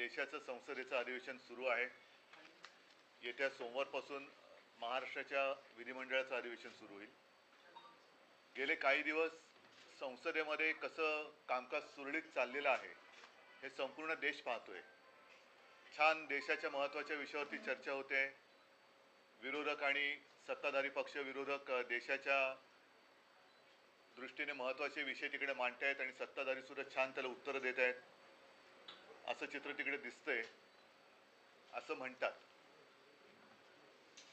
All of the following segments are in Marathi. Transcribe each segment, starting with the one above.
देशाचं संसदेचं अधिवेशन सुरू आहे। येत्या सोमवारपासून महाराष्ट्राच्या विधिमंडळाचं अधिवेशन सुरू होईल। गेले काही दिवस संसदेमध्ये कसं कामकाज सुरळीत चाललेलं आहे हे संपूर्ण देश पाहतोय। छान देशाच्या महत्त्वाच्या विषयावरती चर्चा होते। विरोधक आणि सत्ताधारी पक्ष विरोधक देशाच्या दृष्टीने महत्त्वाचे विषय तिकडे मांडतायत आणि सत्ताधारी सुद्धा छान त्याला उत्तर देत आहेत, असं चित्र तिकडे दिसतंय, असं म्हणतात।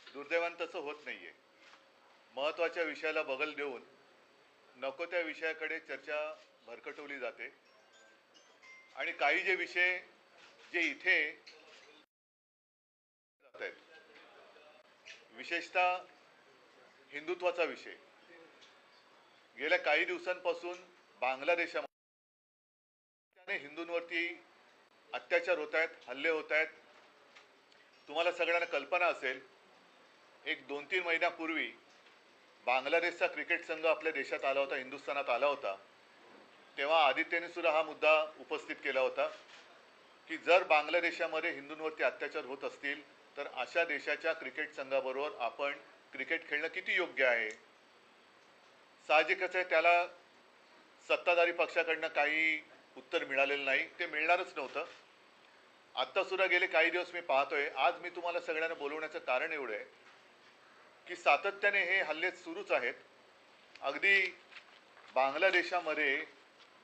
दुर्दैवाने तसं होत नाहीये। महत्त्वाच्या विषयाला बगल देऊन नको त्या विषयाकडे चर्चा भरकटवली जाते आणि काही जे विषय जे इथे जात आहेत, विशेषतः हिंदुत्वाचा विषय, गेल्या काही दिवसांपासून बांगलादेशामध्ये हिंदूंवरती अत्याचार होत आहेत, हल्ले होत आहेत। तुम्हाला सगळ्यांना कल्पना असेल, एक 2-3 महिन्यापूर्वी बांगलादेशचा क्रिकेट संघ आपल्या देशात आला होता, हिंदुस्थानात आला होता। तेव्हा आदित्यने सुद्धा हा मुद्दा उपस्थित केला होता की जर बांगलादेशामध्ये हिंदूंवरती अत्याचार होत असतील तर अशा देशाच्या क्रिकेट संघाबरोबर आपण क्रिकेट खेळणं किती योग्य आहे। साहजिकच आहे, त्याला सत्ताधारी पक्षाकडनं काही उत्तर मिळालेलं नाही, ते मिळणारच नव्हतं। आत्ता सुद्धा गेले काही दिवस मी पाहतोय, आज मी तुम्हाला सगळ्यांना बोलवण्याचं कारण एवढं आहे की सातत्याने हे हल्ले सुरूच आहेत। अगदी बांगलादेशामध्ये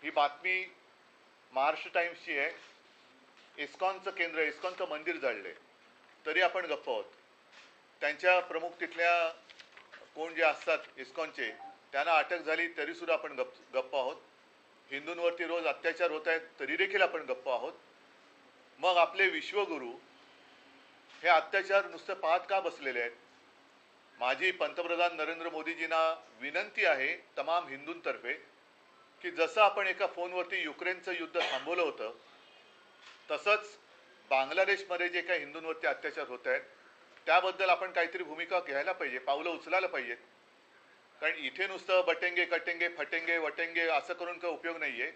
ही बातमी महाराष्ट्र टाइम्सची आहे, इस्कॉनचं केंद्र, इस्कॉनचं मंदिर जाळले तरी आपण गप्प आहोत। त्यांच्या प्रमुख तिथल्या कोण जे असतात इस्कॉनचे, त्यांना अटक झाली तरी सुद्धा आपण गप्प आहोत। हिंदूंवरती रोज अत्याचार होत आहेत तरी देखील आपण गप्प आहोत। मग आपले विश्वगुरू हे अत्याचार नुसतं पाहत का बसलेले आहेत? माझी पंतप्रधान नरेंद्र मोदीजींना विनंती आहे तमाम हिंदूंतर्फे की जसं आपण एका फोनवरती युक्रेनचं युद्ध थांबवलं होतं, तसंच बांगलादेशमध्ये जे काही हिंदूंवरती अत्याचार होत आहेत त्याबद्दल आपण काहीतरी भूमिका घ्यायला पाहिजे, पावलं उचलायला पाहिजेत। कारण इथे नुसतं बटेंगे कटेंगे फटेंगे वटेंगे असं करून काही उपयोग नाही आहे।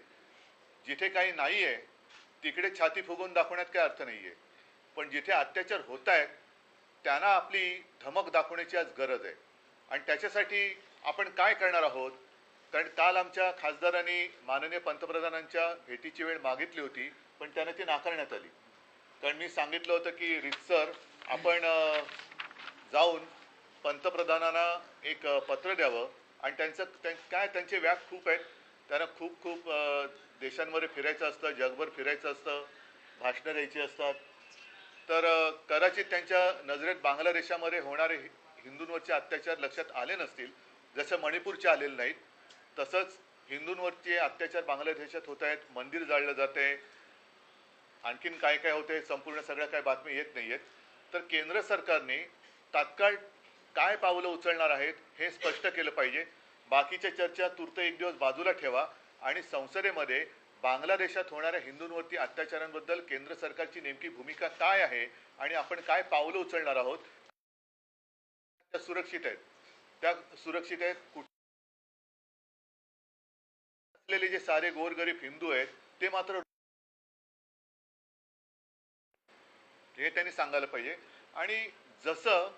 जिथे काही नाही आहे तिकडे छाती फुगवून दाखवण्यात काही अर्थ नाही आहे, पण जिथे अत्याचार होत आहेत त्यांना आपली धमक दाखवण्याची आज गरज आहे। आणि त्याच्यासाठी आपण काय करणार आहोत? कारण काल आमच्या खासदारांनी माननीय पंतप्रधानांच्या भेटीची वेळ मागितली होती, पण त्यांना ती नाकारण्यात आली। कारण मी सांगितलं होतं की रीतसर आपण जाऊन पंतप्रधानांना एक पत्र द्यावं आणि त्यांचे व्याप खूप आहेत, त्यांना खूप देशांमध्ये फिरायचं असतं, जगभर फिरायचं असतं, भाषणं द्यायची असतात। तर कदाचित त्यांच्या नजरेत बांगलादेशामध्ये होणारे हिंदूंवरचे अत्याचार लक्षात आले नसतील, जसं मणिपूरचे आलेले नाहीत, तसंच हिंदूंवरचे अत्याचार बांगलादेशात होत आहेत, मंदिर जाळलं जाते, आणखीन काय काय होते, संपूर्ण सगळ्या काय बातमी येत नाही आहेत। तर केंद्र सरकारने तात्काळ काय पावलं उचलणार आहेत हे स्पष्ट केलं पाहिजे। बाकीच्या चर्चा तूर्त एक दिवस बाजूला ठेवा आणि संसदेमध्ये बांगलादेशात होणाऱ्या हिंदूंवरती अत्याचारांबद्दल केंद्र सरकारची नेमकी भूमिका काय आहे आणि आपण काय पावलं उचलणार आहोत, त्या सुरक्षित आहेत, त्या सुरक्षित आहेत असलेले जे सारे गोरगरीब हिंदू आहेत ते मात्र हे त्यांनी सांगायला पाहिजे। आणि जसं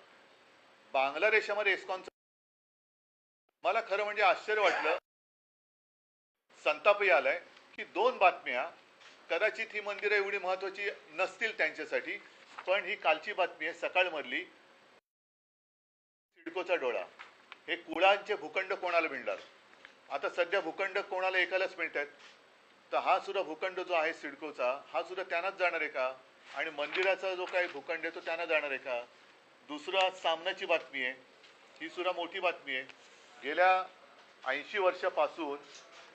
बांगलादेशामध्ये इस्कॉनचं, मला खरं म्हणजे आश्चर्य वाटलं, संतापही आलाय की 2 बातम्या, कदाचित ही मंदिरं एवढी महत्त्वाची नसतील त्यांच्यासाठी, पण ही कालची बातमी आहे सकाळमधली, सिडकोचा डोळा, हे कुळांचे भूखंड कोणाला मिळणार? आता सध्या भूखंड कोणाला एकालाच मिळत आहेत, तर हा सुद्धा भूखंड जो आहे सिडकोचा, हा सुद्धा त्यांनाच जाणार आहे का? आणि मंदिराचा जो काही भूखंड आहे तो त्यांना जाणार आहे का? दुसरा सामनाची बातमी आहे, ही सुद्धा मोठी बातमी आहे। गेल्या 80 वर्षापासून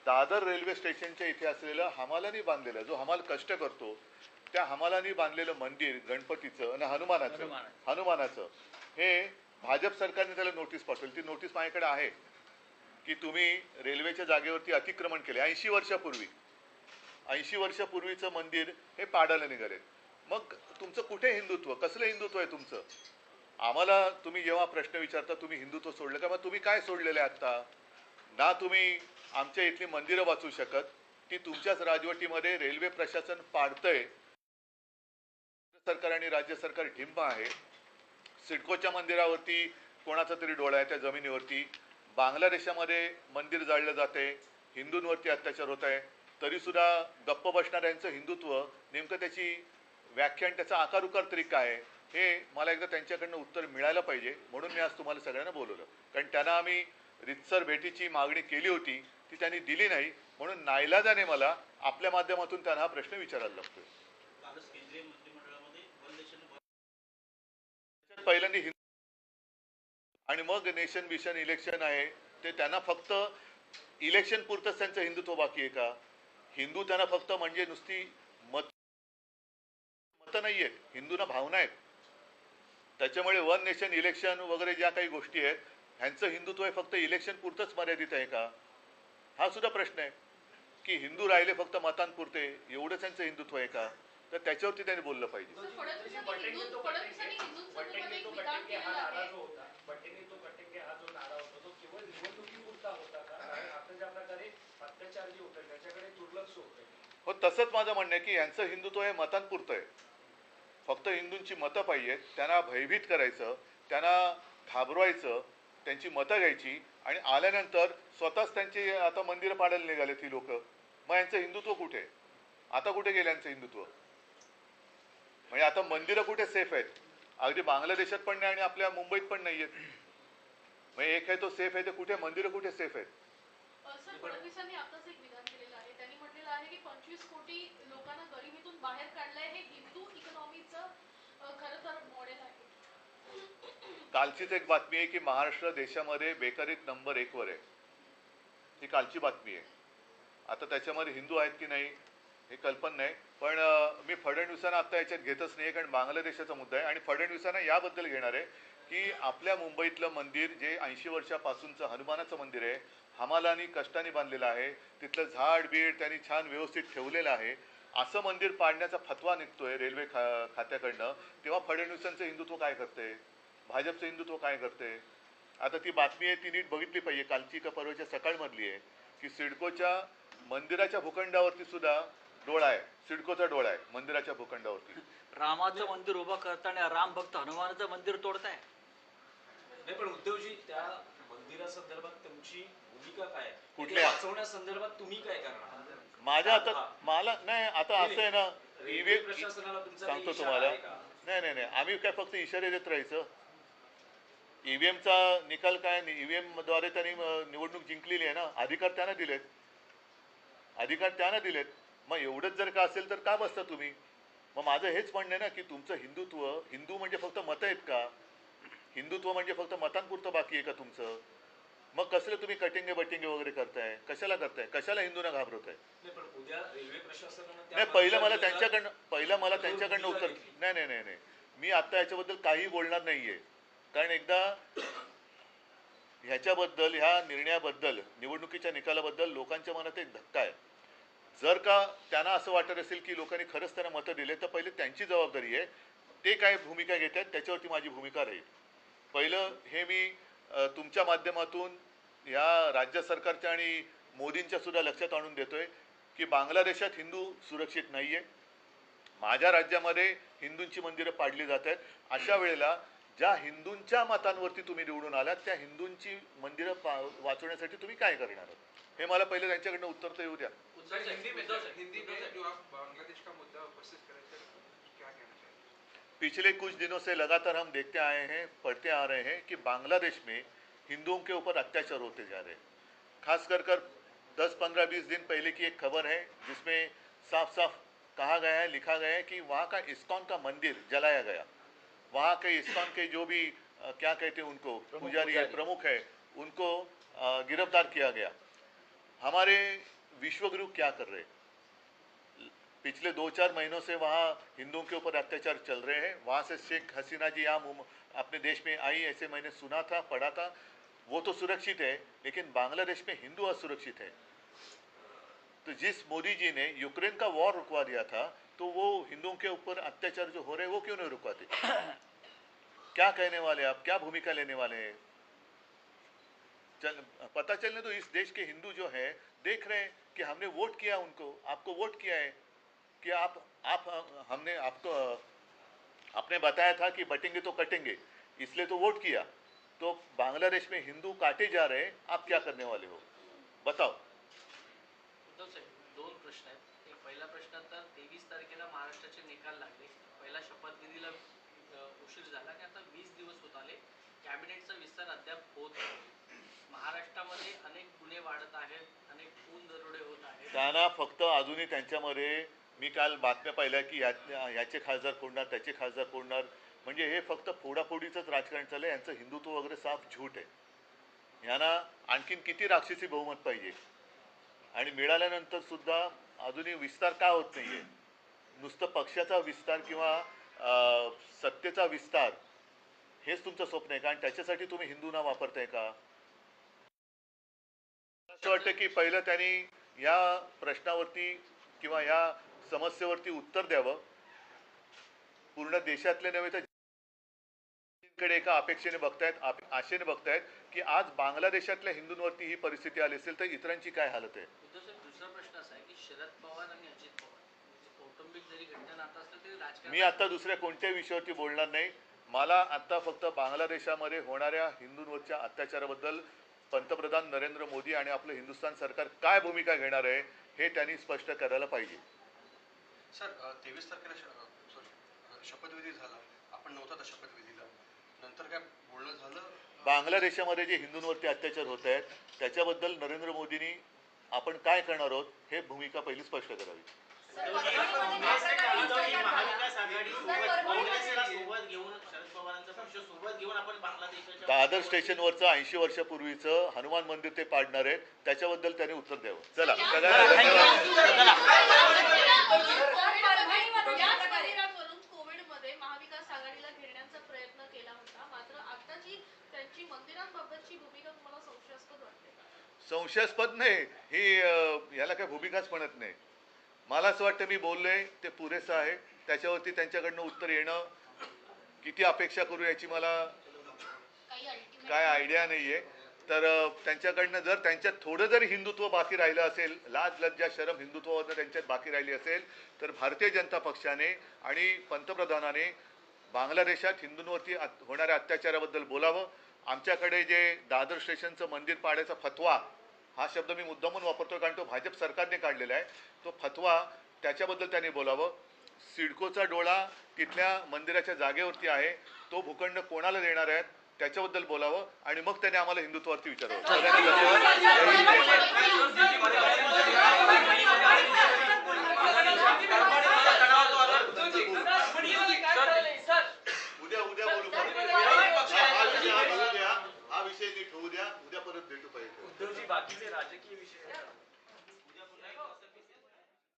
दादर रेल्वे स्टेशनच्या इथे असलेलं हमालांनी बांधलेलं, जो हमाल कष्ट करतो त्या हमालांनी बांधलेलं मंदिर गणपतीचं आणि हनुमानाचं हे भाजप सरकारने त्याला नोटीस पाठवली। ती नोटीस माझ्याकडे आहे की तुम्ही रेल्वेच्या जागेवरती अतिक्रमण केले 80 वर्षापूर्वी, 80 वर्षापूर्वीचं मंदिर हे पाडायला निघाले। मग तुमचं कुठे हिंदुत्व, कसलं हिंदुत्व आहे तुमचं? आम्हाला तुम्ही जेव्हा प्रश्न विचारता तुम्ही हिंदुत्व सोडलं का, मग तुम्ही काय सोडलेलं आहे आत्ता? ना तुम्ही आमच्या इथली मंदिरं वाचू शकत, ती तुमच्याच राजवटीमध्ये रेल्वे प्रशासन पाडतंय। सरकार आणि राज्य सरकार ढिंब आहे. सिडकोच्या मंदिरावरती कोणाचा तरी डोळा आहे त्या जमिनीवरती. बांगलादेशामध्ये मंदिर जाळलं जाते, हिंदूंवरती अत्याचार होत आहे, तरीसुद्धा गप्प बसणाऱ्यांचं हिंदुत्व नेमकं त्याची व्याख्यान, त्याचा आकार उकार तरी काय आहे, हे मला एकदा त्यांच्याकडनं उत्तर मिळायला पाहिजे. म्हणून मी आज तुम्हाला सगळ्यांना बोलवलं. कारण त्यांना आम्ही रितसर भेटीची मागणी केली होती, ती त्यांनी दिली नाही. म्हणून नाईलाजाने मला आपल्या माध्यमातून त्यांना हा प्रश्न विचारायला लागतोय. पहिल्यांदा आणि मग नेशन मिशन इलेक्शन आहे, ते त्यांना फक्त इलेक्शन पुरतंच त्यांचं हिंदुत्व बाकी आहे का? हिंदू त्यांना फक्त म्हणजे नुसती मत मतं नाही आहेत, हिंदूंना भावना आहेत. त्याच्यामुळे वन नेशन इलेक्शन वगैरे ज्या काही गोष्टी आहेत, ह्यांचं हिंदुत्व हे फक्त इलेक्शन पुरतंच मर्यादित आहे का? हा सुद्धा प्रश्न आहे की हिंदू राहिले फक्त मतांपुरते, एवढंच त्यांचं हिंदुत्व आहे का? तर त्याच्यावरती त्यांनी बोललं पाहिजे. हो, तसंच माझं म्हणणं आहे की यांचं हिंदुत्व हे मतांपुरतं आहे. फक्त हिंदूंची मतं पाहिजेत, त्यांना भयभीत करायचं, त्यांना घाबरवायचं, त्यांची मतं घ्यायची आणि आल्यानंतर स्वतःच त्यांची आता मंदिरं पाडायला निघाले ती लोक. मग यांचं हिंदुत्व कुठे? आता कुठे गेलं यांचं हिंदुत्व? म्हणजे आता मंदिरं कुठे सेफ आहेत? अगदी बांगलादेशात पण नाही आणि आपल्या मुंबईत पण नाही आहेत. म्हणजे एक आहे तो सेफ आहे, ते कुठे मंदिरं कुठे सेफ आहेत? सर, फडणवीसांनी आताच एक विधान केलेलं आहे. त्यांनी म्हटलेलं आहे की 25 कोटी लोकांना गरिबीतून बाहेर काढलंय. हे हिंदू इकॉनॉमीचं खरं तर मॉडेल आहे. कालचीच एक बातमी आहे की महाराष्ट्र देशामध्ये बेकारीत नंबर 1 वर आहे. ही कालची बातमी आहे. आता त्याच्यामध्ये हिंदू आहेत की नाही हे कल्पना नाही, पण मी फडणवीसांना आता याच्यात घेतच नाही, कारण बांगलादेशाचा मुद्दा आहे. आणि फडणवीसांना याबद्दल घेणार आहे की आपल्या मुंबईतलं मंदिर जे 80 वर्षापासूनचं हनुमानाचं मंदिर आहे, हमालांनी कष्टाने बांधलेलं आहे, तिथलं झाड बीड त्यांनी छान व्यवस्थित ठेवलेलं आहे, असं मंदिर पाडण्याचा फतवा निघतोय रेल्वे खात्याकडनं. तेव्हा फडणवीसांचं हिंदुत्व काय करते, भाजपचं हिंदुत्व काय करते? आता ती बातमी आहे, ती नीट बघितली पाहिजे. कालची का परवाच्या सकाळमधली आहे की सिडकोच्या मंदिराच्या भूखंडावरती सुद्धा डोळा आहे, सिडकोचा डोळा आहे मंदिराच्या भूखंडावरती. रामाचं मंदिर उभं करताना राम भक्त हनुमानाचं मंदिर तोडताय. नाही, पण उद्धवजी, त्या मंदिरासंदर्भात तुमची भूमिका काय आहे? कुठल्या वाचवण्यासंदर्भात तुम्ही काय करणार? माझ्या आता मला नाही, आता असं आहे ना, रेल्वे प्रशासनाला तुमचा सांगतो काही तुम्हाला. इशारा आहे का? नाही, आम्ही काय फक्त इशारे देत राहायचं. ईव्हीएमचा निकाल काय, ईव्हीएम द्वारे त्यांनी निवडणूक जिंकलेली आहे ना, अधिकार त्यांना दिलेत, अधिकार त्यांना दिलेत. मग एवढंच जर का असेल तर का बसता तुम्ही? मग माझं हेच म्हणणं आहे ना की तुमचं हिंदुत्व, हिंदू म्हणजे फक्त मतं आहेत का? हिंदुत्व म्हणजे फक्त मतांपुरतं बाकी आहे का तुमचं? मग कसले तुम्ही कटिंगे बटिंगे वगैरे करताय? कशाला करताय? कशाला हिंदूंना घाबरवताय? नाही, पण उद्या रेल्वे प्रशासनानं नाही, पहिलं मला त्यांच्याकडनं उत्तर. नाही, मी आता याच्याबद्दल काही बोलणार नाहीये. कारण एकदा ह्याच्याबद्दल, ह्या निर्णयाबद्दल, निवडणुकीच्या निकालाबद्दल लोकांच्या मनात एक धक्का आहे. जर का त्यांना असं वाटत असेल की लोकांनी खरंच त्यांना मतं दिले, तर पहिले त्यांची जबाबदारी आहे, ते काय भूमिका घेत आहेत त्याच्यावरती माझी भूमिका राहील. पहिलं हे मी तुमच्या माध्यमातून या राज्य सरकारच्या आणि मोदींच्या सुद्धा लक्षात आणून देतोय की बांगलादेशात हिंदू सुरक्षित नाही आहे. माझ्या राज्यामध्ये हिंदूंची मंदिरं पाडली जात आहेत. अशा वेळेला ज्या हिंदूंच्या मतांवरती तुम्ही निवडून आलात, त्या हिंदूंची मंदिरं वाचवण्यासाठी तुम्ही काय करणार आहात, हे मला पहिले त्यांच्याकडनं उत्तर तर येऊ द्या. पिछले कुछ दिनों से लगातार हम देखते आए हैं, पढ़ते आ रहे हैं कि बांग्लादेश में हिंदुओं के ऊपर अत्याचार होते जा रहे हैं. खास कर 10, 15, 20 दिन पहले की एक खबर है जिसमें साफ साफ कहा गया है, लिखा गया है कि वहाँ का इस्कॉन का मंदिर जलाया गया. वहाँ के इस्कॉन के जो भी क्या कहते हैं उनको, पुजारी है, प्रमुख है, उनको गिरफ्तार किया गया. हमारे विश्वगुरु क्या कर रहे हैं? पिछले 2-4 महीनों से वहाँ हिंदुओं के ऊपर अत्याचार चल रहे हैं. वहाँ से शेख हसीना जी यहाँ अपने देश में आई, ऐसे मैंने सुना था, पढ़ा था. वो तो सुरक्षित है, लेकिन बांग्लादेश में हिंदू असुरक्षित है. तो जिस मोदी जी ने यूक्रेन का वॉर रुकवा दिया था, तो वो हिंदुओं के ऊपर अत्याचार जो हो रहे हैं वो क्यों नहीं रुकवाते? क्या कहने वाले आप, क्या भूमिका लेने वाले हैं? पता चलने तो इस देश के हिंदू जो है देख रहे हैं कि हमने वोट किया उनको, आपको वोट किया है कि आप हमने आपको आपने बताया था कि बटेंगे तो कटेंगे, इसलिए तो वोट किया। तो बांग्लादेश में हिंदू काटे जा रहे हैं, आप क्या करने वाले हो? बताओ। उद्धव साहेब, दोन प्रश्न आहेत. एक पहिला प्रश्न तर 23 तारखेला महाराष्ट्राचे निकाल लागले. पहिला शपथविधीला उशीर झाला आणि आता 20 दिवस होत आले. कॅबिनेटचा विस्तार अद्याप होत नाही. महाराष्ट्रामध्ये अनेक गुन्हे वाढत आहेत, अनेक खून दरोडे होत आहेत. त्यांना फक्त अजूनही त्यांच्यामध्ये, मी काल बातम्या पाहिल्या की याचे खासदार कोणणार, त्याचे खासदार कोणणार, म्हणजे हे फक्त फोडाफोडीचंच राजकारण चाललं आहे. यांचं हिंदुत्व वगैरे साफ झूट आहे. यांना आणखीन किती राक्षसी बहुमत पाहिजे? आणि मिळाल्यानंतर सुद्धा अजूनही विस्तार का होत नाहीये? नुसतं पक्षाचा विस्तार किंवा सत्तेचा विस्तार हेच तुमचं स्वप्न आहे का? आणि त्याच्यासाठी तुम्ही हिंदूंना वापरताय का? असं वाटतं की पहिलं त्यांनी या प्रश्नावरती किंवा या समस्येवरती उत्तर द्यावं. पूर्ण देशातले नव्हे तर कडे एका अपेक्षेने बघतायत, आशेने बघतायत की आज बांगलादेशातल्या हिंदूंवरती ही परिस्थिती आली असेल तर इतरांची काय हालत आहे? उद्धव साहेब, दुसरा प्रश्न असा आहे की शरद पवार आणि अजित पवार म्हणजे कौटुंबिक जरी घट्ट नातं असलं तरी राजकारण. मी आता दुसऱ्या कोणत्याही विषयावरती बोलणार नाही. मला आता फक्त बांगलादेशामध्ये होणाऱ्या हिंदूंवरच्या अत्याचाराबद्दल पंतप्रधान नरेंद्र मोदी आणि आपलं हिंदुस्थान सरकार काय भूमिका घेणार आहे हे त्यांनी स्पष्ट करायला पाहिजे. सर 23 तारखेला शपथविधी झाला. आपण नव्हता त्या शपथविधीला. नंतर काय बोलणं झालं? बांगलादेशामध्ये जे हिंदूंवरती अत्याचार होत आहेत त्याच्याबद्दल नरेंद्र मोदींनी आपण काय करणार आहोत हे भूमिका पहिली स्पष्ट करावी. दादर स्टेशनवरचं 80 वर्षापूर्वीचं हनुमान मंदिर ते पाडणार आहेत, त्याच्याबद्दल त्यांनी उत्तर द्यावं. चला सगळ्यांना धन्यवाद. याच मंदिरावरून कोविडमध्ये महाविकास आघाडीला घेण्याचा प्रयत्न केला होता. मात्र आताची त्यांची मंदिरांबाबतची भूमिका तुम्हाला संशयास्पद वाटते का? संशयास्पद नाही ही, याला काय भूमिकाच म्हणत नाही. मला असं वाटतं मी बोललोय ते पुरेसं आहे. त्याच्यावरती त्यांच्याकडनं उत्तर येणं किती अपेक्षा करू याची मला काय आयडिया नाहीये. तर त्यांच्याकडनं जर त्यांच्यात थोडं जरी हिंदुत्व बाकी राहिलं असेल, लाज लज्जा शरम हिंदुत्वावरनं त्यांच्यात बाकी राहिली असेल तर भारतीय जनता पक्षाने आणि पंतप्रधानाने बांगलादेशात हिंदूंवरती होणाऱ्या अत्याचाराबद्दल बोलावं. आमच्याकडे जे दादर स्टेशनचं मंदिर पाडायचा फतवा, हा शब्द मी मुद्दामून वापरतोय कारण तो भाजप सरकारने काढलेला आहे, तो फतवा त्याच्याबद्दल त्यांनी बोलावं. सिडकोचा डोळा तिथल्या मंदिराच्या जागेवरती आहे, तो भूखंड कोणाला देणार आहेत त्याच्याबद्दल बोलावं आणि मग त्याने आम्हाला हिंदुत्वावरती विचारावं. सगळ्यांना उद्या बोलू. हा विषय नीट होऊ द्या, उद्या परत भेटू पाहिजे. उद्धवजी, बाकीचे राजकीय विषय